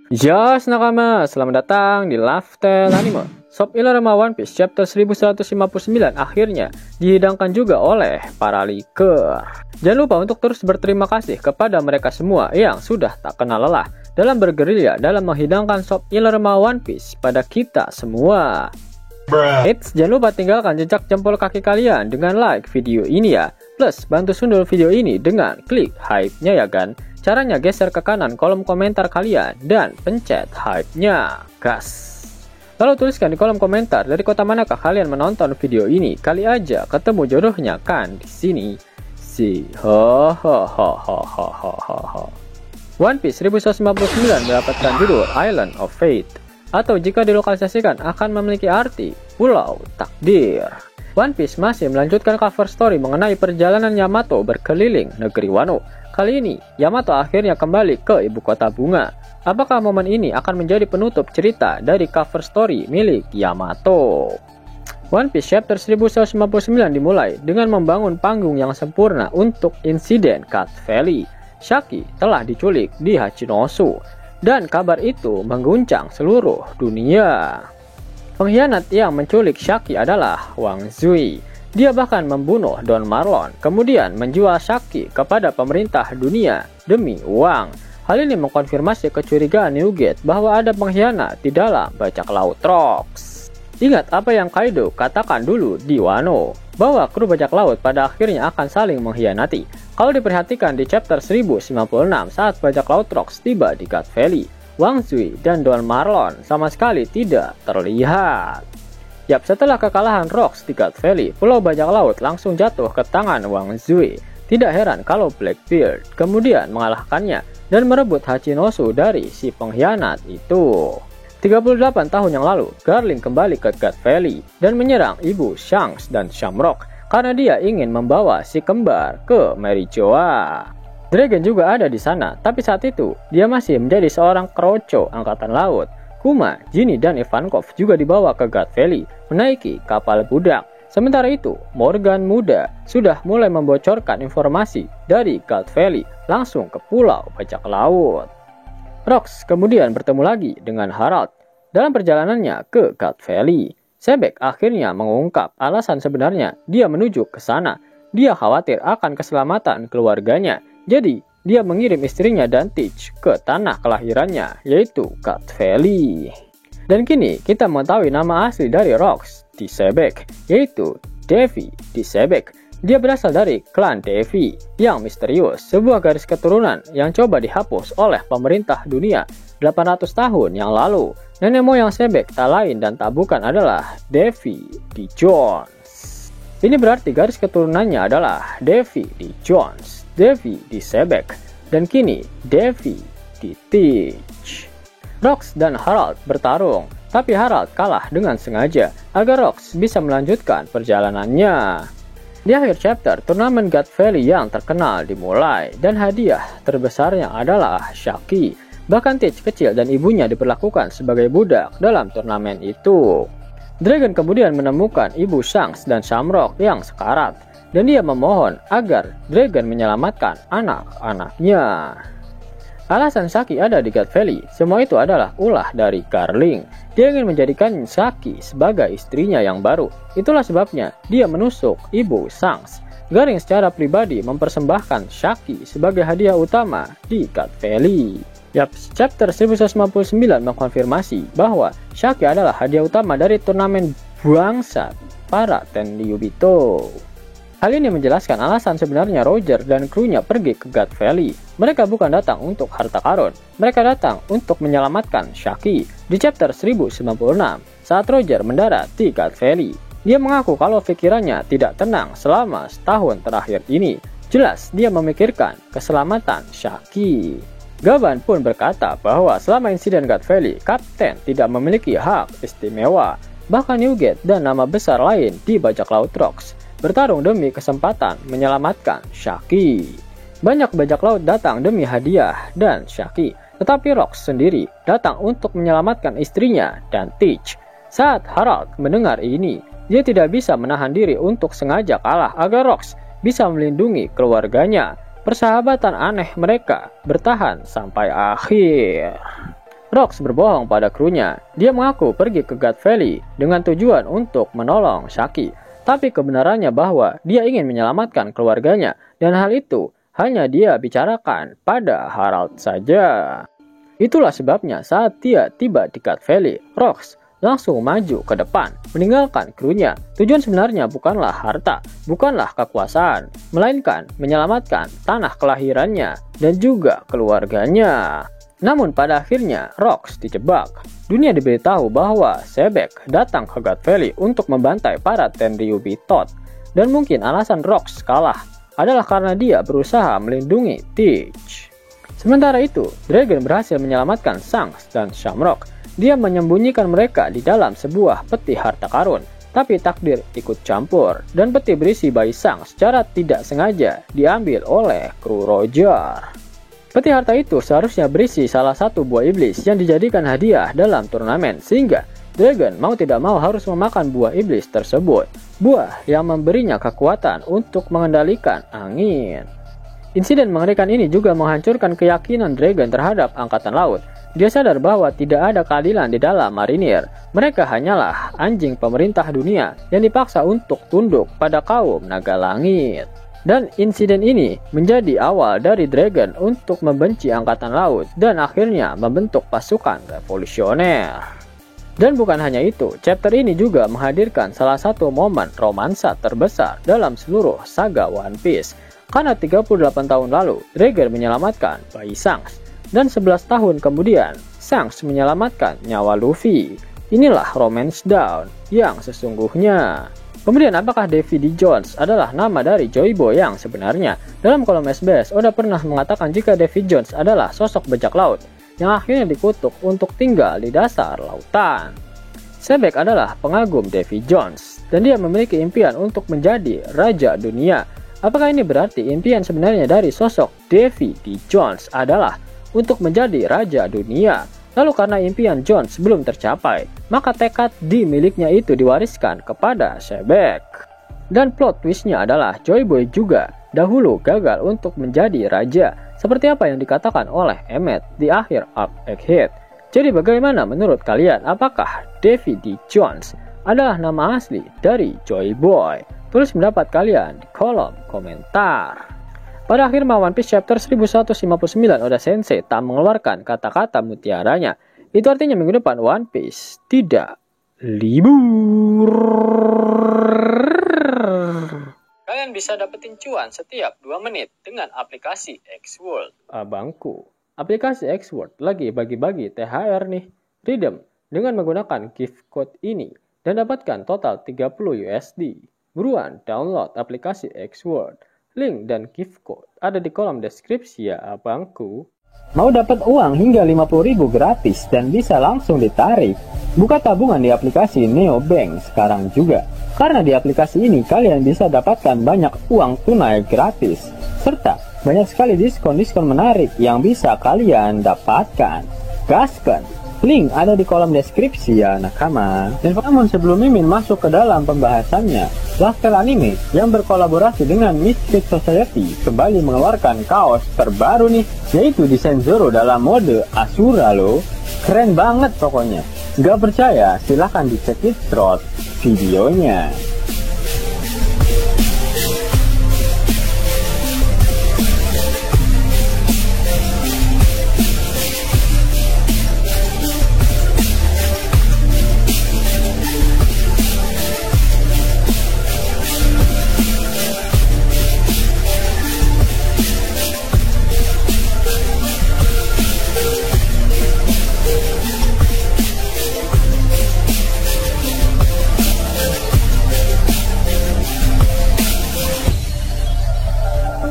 Yos nakama, selamat datang di Lifestyle Anime. Sob Illarama One Piece chapter 1159 akhirnya dihidangkan juga oleh para leaker. Jangan lupa untuk terus berterima kasih kepada mereka semua yang sudah tak kenal lelah dalam bergerilya dalam menghidangkan Sob Illarama One Piece pada kita semua. Eits, jangan lupa tinggalkan jejak jempol kaki kalian dengan like video ini ya. Plus, bantu sundul video ini dengan klik hype-nya ya kan. Caranya geser ke kanan kolom komentar kalian dan pencet hype-nya, gas. Lalu tuliskan di kolom komentar dari kota manakah kalian menonton video ini. Kali aja ketemu jodohnya kan di sini. One Piece 1159 mendapatkan judul Island of Fate, atau jika dilokalisasikan akan memiliki arti Pulau Takdir. One Piece masih melanjutkan cover story mengenai perjalanan Yamato berkeliling negeri Wano. Kali ini, Yamato akhirnya kembali ke ibu kota bunga. Apakah momen ini akan menjadi penutup cerita dari cover story milik Yamato? One Piece chapter 1159 dimulai dengan membangun panggung yang sempurna untuk insiden Cut Valley. Shaki telah diculik di Hachinosu, dan kabar itu mengguncang seluruh dunia. Pengkhianat yang menculik Shaki adalah Wang Zui. Dia bahkan membunuh Don Marlon, kemudian menjual Shaki kepada pemerintah dunia demi uang. Hal ini mengkonfirmasi kecurigaan Newgate bahwa ada pengkhianat di dalam bajak laut Rocks. Ingat apa yang Kaido katakan dulu di Wano, bahwa kru bajak laut pada akhirnya akan saling mengkhianati. Kalau diperhatikan di chapter 1096 saat bajak laut Rocks tiba di Cut Valley, Wang Zui dan Don Marlon sama sekali tidak terlihat. Yap, setelah kekalahan Rocks di Cut Valley, Pulau Bajak Laut langsung jatuh ke tangan Wang Zui. Tidak heran kalau Blackbeard kemudian mengalahkannya dan merebut Hachinosu dari si pengkhianat itu. 38 tahun yang lalu, Garling kembali ke Cut Valley dan menyerang ibu Shanks dan Shamrock karena dia ingin membawa si kembar ke Merijoa. Dragon juga ada di sana, tapi saat itu dia masih menjadi seorang kroco angkatan laut. Kuma, Ginny, dan Ivankov juga dibawa ke Cut Valley menaiki kapal budak. Sementara itu, Morgan muda sudah mulai membocorkan informasi dari Cut Valley langsung ke Pulau Bajak Laut. Rocks kemudian bertemu lagi dengan Harald dalam perjalanannya ke Cut Valley. Sebek akhirnya mengungkap alasan sebenarnya dia menuju ke sana. Dia khawatir akan keselamatan keluarganya. Jadi, dia mengirim istrinya dan Teach ke tanah kelahirannya, yaitu Cut Valley. Dan kini kita mengetahui nama asli dari Rocks di Sebek, yaitu Devi di Sebek. Dia berasal dari klan Devi yang misterius, sebuah garis keturunan yang coba dihapus oleh pemerintah dunia 800 tahun yang lalu. Nenek moyang Sebek tak lain dan tak bukan adalah Devi di Jones. Ini berarti garis keturunannya adalah Devi di Jones, Devi di Sebek, dan kini Devi di Teach. Rocks dan Harald bertarung, tapi Harald kalah dengan sengaja agar Rocks bisa melanjutkan perjalanannya. Di akhir chapter, turnamen Cut Valley yang terkenal dimulai, dan hadiah terbesarnya adalah Shaki. Bahkan Teach kecil dan ibunya diperlakukan sebagai budak dalam turnamen itu. Dragon kemudian menemukan ibu Shanks dan Shamrock yang sekarat, dan dia memohon agar Dragon menyelamatkan anak-anaknya. Alasan Shaki ada di Cut Valley, semua itu adalah ulah dari Garling. Dia ingin menjadikan Shaki sebagai istrinya yang baru. Itulah sebabnya dia menusuk ibu Shanks. Garling secara pribadi mempersembahkan Shaki sebagai hadiah utama di Cut Valley. Yap, chapter 1159 mengkonfirmasi bahwa Shaki adalah hadiah utama dari turnamen bangsat para Tenryubito. Hal ini menjelaskan alasan sebenarnya Roger dan krunya pergi ke Cut Valley. Mereka bukan datang untuk harta karun, mereka datang untuk menyelamatkan Shaki. Di chapter 1096, saat Roger mendarat di Cut Valley, dia mengaku kalau pikirannya tidak tenang selama setahun terakhir ini. Jelas dia memikirkan keselamatan Shaki. Gaban pun berkata bahwa selama insiden Cut Valley, Kapten tidak memiliki hak istimewa. Bahkan Newgate dan nama besar lain di Bajak Laut Rocks bertarung demi kesempatan menyelamatkan Shaki. Banyak bajak laut datang demi hadiah dan Shaki, tetapi Rocks sendiri datang untuk menyelamatkan istrinya dan Teach. Saat Harald mendengar ini, dia tidak bisa menahan diri untuk sengaja kalah agar Rocks bisa melindungi keluarganya. Persahabatan aneh mereka bertahan sampai akhir. Rocks berbohong pada krunya. Dia mengaku pergi ke God Valley dengan tujuan untuk menolong Shaki. Tapi kebenarannya bahwa dia ingin menyelamatkan keluarganya, dan hal itu hanya dia bicarakan pada Harald saja. Itulah sebabnya saat dia tiba di God Valley, Rocks langsung maju ke depan, meninggalkan krunya. Tujuan sebenarnya bukanlah harta, bukanlah kekuasaan, melainkan menyelamatkan tanah kelahirannya dan juga keluarganya. Namun pada akhirnya Rocks dijebak. Dunia diberitahu bahwa Sebek datang ke God Valley untuk membantai para Tenryubi Todd. Dan mungkin alasan Rocks kalah adalah karena dia berusaha melindungi Teach. Sementara itu, Dragon berhasil menyelamatkan Shanks dan Shamrock. Dia menyembunyikan mereka di dalam sebuah peti harta karun. Tapi takdir ikut campur, dan peti berisi bayi Shanks secara tidak sengaja diambil oleh kru Roger. Peti harta itu seharusnya berisi salah satu buah iblis yang dijadikan hadiah dalam turnamen, sehingga Dragon mau tidak mau harus memakan buah iblis tersebut, buah yang memberinya kekuatan untuk mengendalikan angin. Insiden mengerikan ini juga menghancurkan keyakinan Dragon terhadap angkatan laut. Dia sadar bahwa tidak ada keadilan di dalam marinir. Mereka hanyalah anjing pemerintah dunia yang dipaksa untuk tunduk pada kaum naga langit. Dan insiden ini menjadi awal dari Dragon untuk membenci angkatan laut dan akhirnya membentuk pasukan revolusioner. Dan bukan hanya itu, chapter ini juga menghadirkan salah satu momen romansa terbesar dalam seluruh saga One Piece. Karena 38 tahun lalu, Dragon menyelamatkan bayi Shanks, dan 11 tahun kemudian, Shanks menyelamatkan nyawa Luffy. Inilah romance down yang sesungguhnya. Kemudian apakah Davy D. Jones adalah nama dari Joy Boy yang sebenarnya? Dalam kolom SBS, Oda pernah mengatakan jika Davy Jones adalah sosok bajak laut yang akhirnya dikutuk untuk tinggal di dasar lautan. Sebek adalah pengagum Davy Jones, dan dia memiliki impian untuk menjadi raja dunia. Apakah ini berarti impian sebenarnya dari sosok Davy D. Jones adalah untuk menjadi raja dunia? Lalu karena impian Jones belum tercapai, maka tekad di miliknya itu diwariskan kepada Sebek. Dan plot twistnya adalah Joy Boy juga dahulu gagal untuk menjadi raja, seperti apa yang dikatakan oleh Emmet di akhir arc Egghead. Jadi bagaimana menurut kalian, apakah Davy D. Jones adalah nama asli dari Joy Boy? Tulis pendapat kalian di kolom komentar. Pada akhir One Piece chapter 1159, Oda Sensei tak mengeluarkan kata-kata mutiaranya. Itu artinya minggu depan One Piece tidak libur. Kalian bisa dapetin cuan setiap 2 menit dengan aplikasi X-World. Abangku, aplikasi X-World lagi bagi-bagi THR nih. Redeem dengan menggunakan gift code ini dan dapatkan total 30 USD. Buruan download aplikasi X-World. Link dan gift code ada di kolom deskripsi ya abangku. Mau dapat uang hingga 50.000 gratis dan bisa langsung ditarik? Buka tabungan di aplikasi Neobank sekarang juga. Karena di aplikasi ini kalian bisa dapatkan banyak uang tunai gratis. Serta banyak sekali diskon-diskon menarik yang bisa kalian dapatkan. Gaskan! Link ada di kolom deskripsi ya nakama. Dan namun sebelum Mimin masuk ke dalam pembahasannya, Lifestyle Anime yang berkolaborasi dengan Mystic Society kembali mengeluarkan kaos terbaru nih, yaitu desain Zoro dalam mode Asura loh. Keren banget pokoknya. Gak percaya? Silahkan dicek through videonya.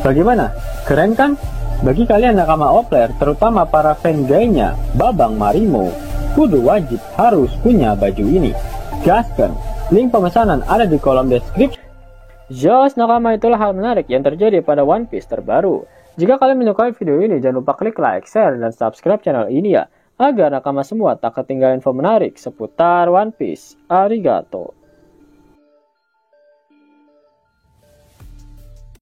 Bagaimana? Keren kan? Bagi kalian nakama Opler, terutama para fan gaynya Babang Marimo, kudu wajib harus punya baju ini. Gaskan! Link pemesanan ada di kolom deskripsi. Jos nakama, itulah hal menarik yang terjadi pada One Piece terbaru. Jika kalian menyukai video ini, jangan lupa klik like, share, dan subscribe channel ini ya, agar nakama semua tak ketinggalan info menarik seputar One Piece. Arigato.